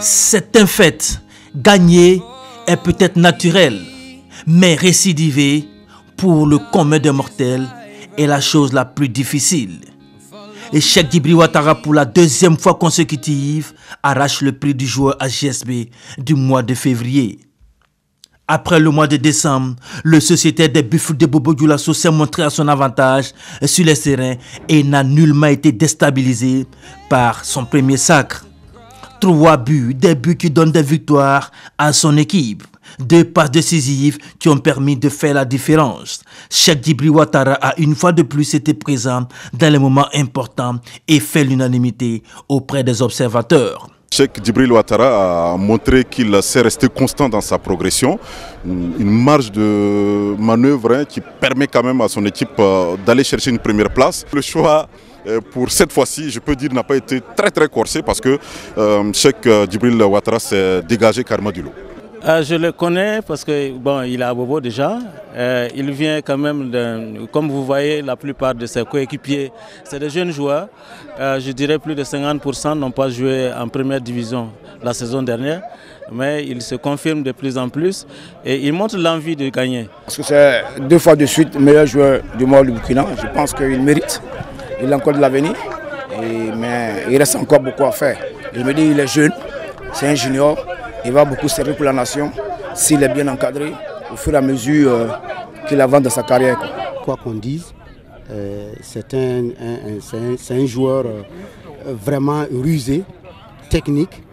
C'est un fait. Gagner est peut-être naturel, mais récidiver pour le commun des mortels est la chose la plus difficile. Et Cheikh Djibril Ouattara, pour la deuxième fois consécutive, arrache le prix du joueur AGSB du mois de février. Après le mois de décembre, le sociétaire des Buffles de Bobo Dioulasso s'est montré à son avantage sur les terrains et n'a nullement été déstabilisé par son premier sacre. 3 buts, des buts qui donnent des victoires à son équipe. 2 passes décisives qui ont permis de faire la différence. Cheikh Djibril Ouattara a une fois de plus été présent dans les moments importants et fait l'unanimité auprès des observateurs. Cheikh Djibril Ouattara a montré qu'il s'est resté constant dans sa progression, une marge de manœuvre qui permet quand même à son équipe d'aller chercher une première place. Le choix pour cette fois-ci, je peux dire, n'a pas été très corsé parce que Cheikh Djibril Ouattara s'est dégagé carrément du lot. Je le connais parce que bon, il est à Bobo déjà. Il vient quand même, comme vous voyez, la plupart de ses coéquipiers, c'est des jeunes joueurs. Je dirais plus de 50% n'ont pas joué en première division la saison dernière. Mais il se confirme de plus en plus et il montre l'envie de gagner. Parce que c'est 2 fois de suite meilleur joueur du mois du Burkina. Je pense qu'il mérite. Il a encore de l'avenir, mais il reste encore beaucoup à faire. Je me dis qu'il est jeune, c'est un junior. Il va beaucoup servir pour la nation s'il est bien encadré au fur et à mesure qu'il avance dans sa carrière. Quoi qu'on dise, c'est un joueur vraiment rusé, technique.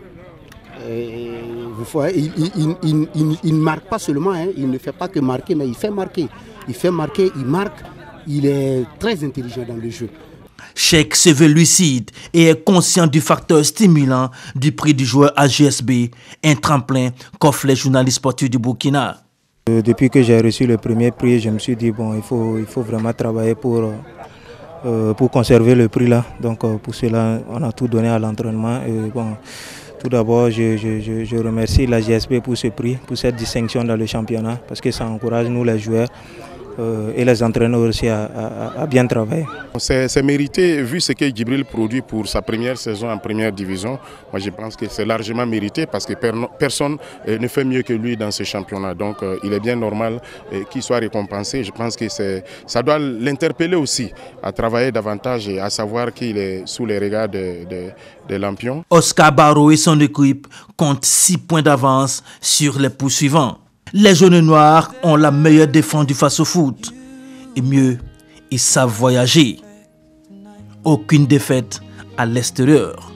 Il ne marque pas seulement, hein, il ne fait pas que marquer, mais il fait marquer. Il fait marquer, il marque, il est très intelligent dans le jeu. Cheikh se veut lucide et est conscient du facteur stimulant du prix du joueur AGSB, un tremplin qu'offrent les journalistes sportifs du Burkina. Depuis que j'ai reçu le premier prix, je me suis dit bon, il faut vraiment travailler pour conserver le prix là. Donc pour cela, on a tout donné à l'entraînement. Bon, tout d'abord, je remercie la GSB pour ce prix, pour cette distinction dans le championnat, parce que ça encourage nous les joueurs et les entraîneurs aussi à bien travailler. C'est mérité, vu ce que Djibril produit pour sa première saison en première division. Moi je pense que c'est largement mérité parce que personne ne fait mieux que lui dans ce championnat. Donc il est bien normal qu'il soit récompensé. Je pense que ça doit l'interpeller aussi à travailler davantage et à savoir qu'il est sous les regards de Lampion. Oscar Barrow et son équipe comptent 6 points d'avance sur les poursuivants. Les jaunes noirs ont la meilleure défense du face-au-foot. Et mieux, ils savent voyager. Aucune défaite à l'extérieur.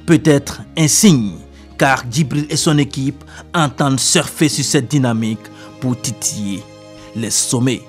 Peut-être un signe, car Djibril et son équipe entendent surfer sur cette dynamique pour titiller les sommets.